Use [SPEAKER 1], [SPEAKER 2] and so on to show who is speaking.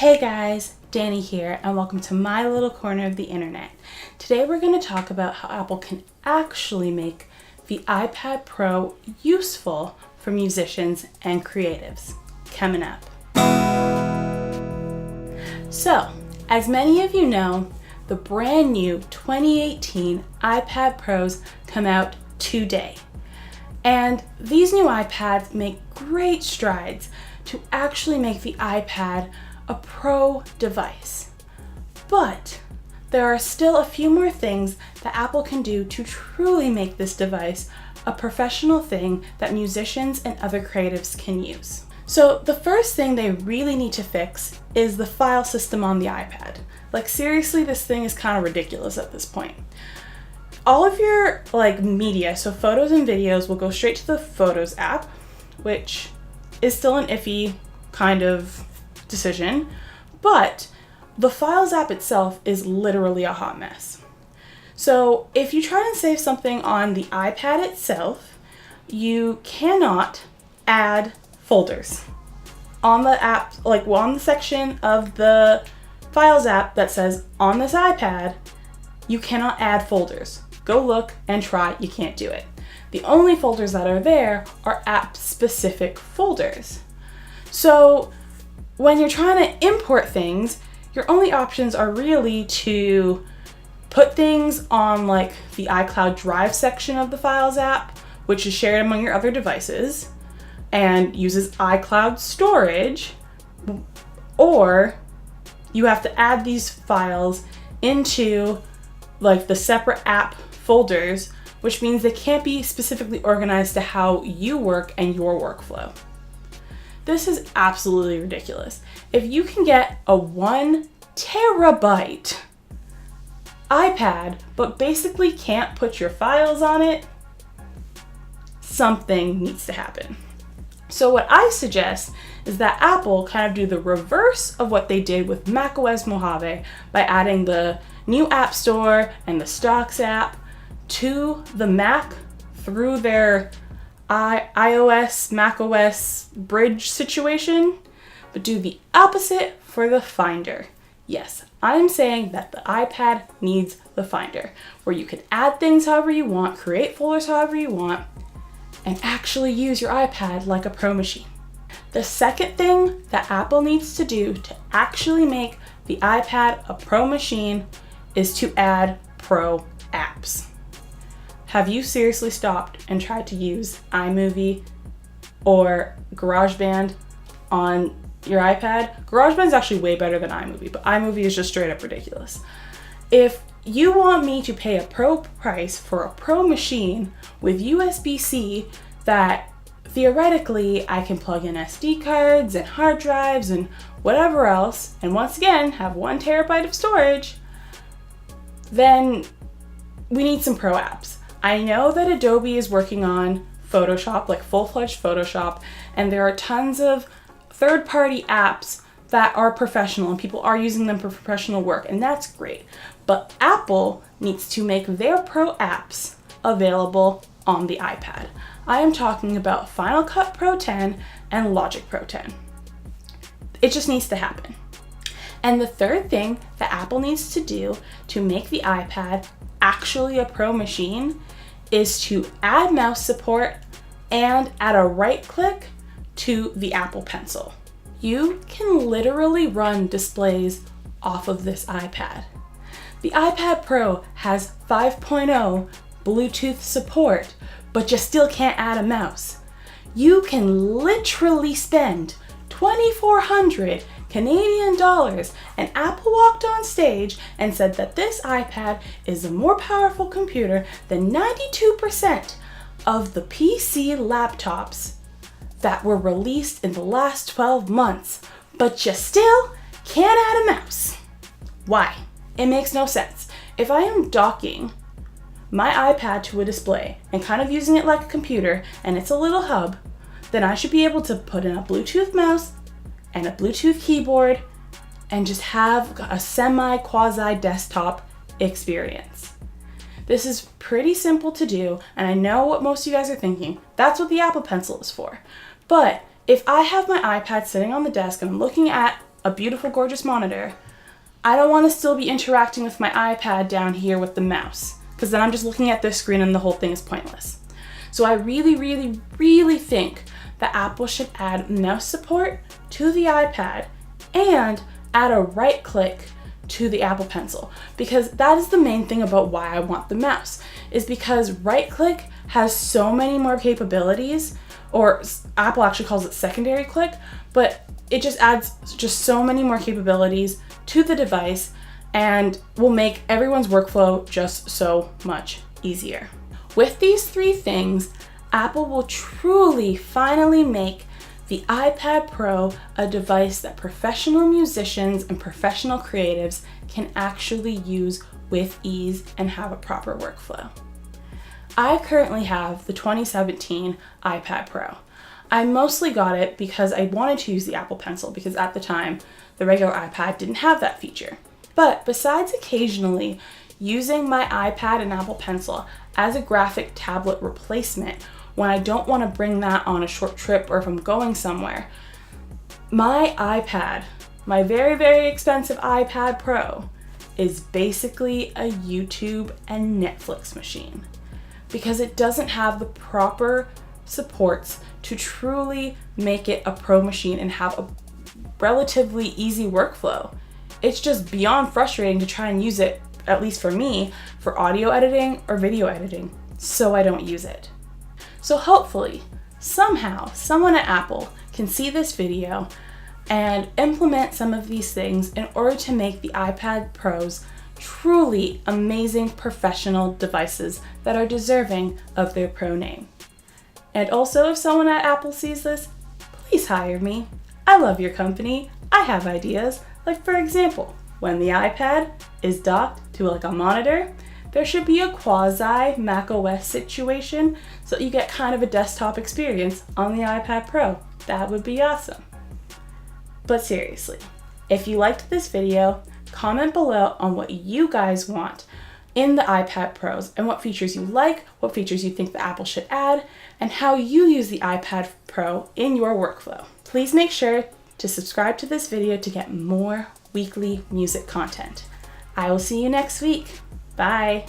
[SPEAKER 1] Hey guys, Dani here, and welcome to my little corner of the internet. Today we're going to talk about how Apple can actually make the iPad Pro useful for musicians and creatives. Coming up. So, as many of you know, the brand new 2018 iPad Pros come out today. And these new iPads make great strides to actually make the iPad a pro device. But there are still a few more things that Apple can do to truly make this device a professional thing that musicians and other creatives can use. So the first thing they really need to fix is the file system on the iPad. Like seriously, this thing is kind of ridiculous at this point. All of your media, so photos and videos, will go straight to the Photos app, which is still an iffy kind of decision, but the Files app itself is literally a hot mess. So if you try and save something on the iPad itself, you cannot add folders. On the app, on the section of the Files app that says on this iPad, you cannot add folders. Go look and try, you can't do it. The only folders that are there are app-specific folders. So when you're trying to import things, your only options are really to put things on the iCloud Drive section of the Files app, which is shared among your other devices and uses iCloud storage, or you have to add these files into the separate app folders, which means they can't be specifically organized to how you work and your workflow. This is absolutely ridiculous. If you can get a 1 terabyte iPad, but basically can't put your files on it, something needs to happen. So what I suggest is that Apple kind of do the reverse of what they did with macOS Mojave by adding the new App Store and the Stocks app to the Mac through their iOS, macOS bridge situation, but do the opposite for the Finder. Yes, I'm saying that the iPad needs the Finder, where you can add things however you want, create folders however you want, and actually use your iPad like a pro machine. The second thing that Apple needs to do to actually make the iPad a pro machine is to add pro apps. Have you seriously stopped and tried to use iMovie or GarageBand on your iPad? GarageBand is actually way better than iMovie, but iMovie is just straight up ridiculous. If you want me to pay a pro price for a pro machine with USB-C that theoretically I can plug in SD cards and hard drives and whatever else, and once again have 1 terabyte of storage, then we need some pro apps. I know that Adobe is working on Photoshop, full-fledged Photoshop, and there are tons of third-party apps that are professional and people are using them for professional work, and that's great. But Apple needs to make their pro apps available on the iPad. I am talking about Final Cut Pro 10 and Logic Pro 10. It just needs to happen. And the third thing that Apple needs to do to make the iPad actually a pro machine is to add mouse support and add a right click to the Apple Pencil. You can literally run displays off of this iPad. The iPad Pro has 5.0 Bluetooth support, but you still can't add a mouse. You can literally spend 2,400 Canadian dollars, and Apple walked on stage and said that this iPad is a more powerful computer than 92% of the PC laptops that were released in the last 12 months, but you still can't add a mouse. Why? It makes no sense. If I am docking my iPad to a display and kind of using it like a computer and it's a little hub, then I should be able to put in a Bluetooth mouse and a Bluetooth keyboard and just have a semi-quasi desktop experience. This is pretty simple to do, and I know what most of you guys are thinking. That's what the Apple Pencil is for. But if I have my iPad sitting on the desk and I'm looking at a beautiful, gorgeous monitor, I don't want to still be interacting with my iPad down here with the mouse, because then I'm just looking at this screen and the whole thing is pointless. So I really, really, really think that Apple should add mouse support to the iPad and add a right click to the Apple Pencil, because that is the main thing about why I want the mouse, is because right click has so many more capabilities, or Apple actually calls it secondary click, but it just adds just so many more capabilities to the device and will make everyone's workflow just so much easier. With these three things, Apple will truly finally make the iPad Pro a device that professional musicians and professional creatives can actually use with ease and have a proper workflow. I currently have the 2017 iPad Pro. I mostly got it because I wanted to use the Apple Pencil, because at the time, the regular iPad didn't have that feature. But besides occasionally using my iPad and Apple Pencil as a graphic tablet replacement when I don't want to bring that on a short trip or if I'm going somewhere, my iPad, my very, very expensive iPad Pro, is basically a YouTube and Netflix machine, because it doesn't have the proper supports to truly make it a pro machine and have a relatively easy workflow. It's just beyond frustrating to try and use it, at least for me, for audio editing or video editing, so I don't use it. So hopefully, somehow, someone at Apple can see this video and implement some of these things in order to make the iPad Pros truly amazing professional devices that are deserving of their pro name. And also, if someone at Apple sees this, please hire me. I love your company. I have ideas. Like, for example, when the iPad is docked to like a monitor, there should be a quasi macOS situation so you get kind of a desktop experience on the iPad Pro. That would be awesome. But seriously, if you liked this video, comment below on what you guys want in the iPad Pros and what features you like, what features you think the Apple should add, and how you use the iPad Pro in your workflow. Please make sure to subscribe to this video to get more weekly music content. I will see you next week. Bye.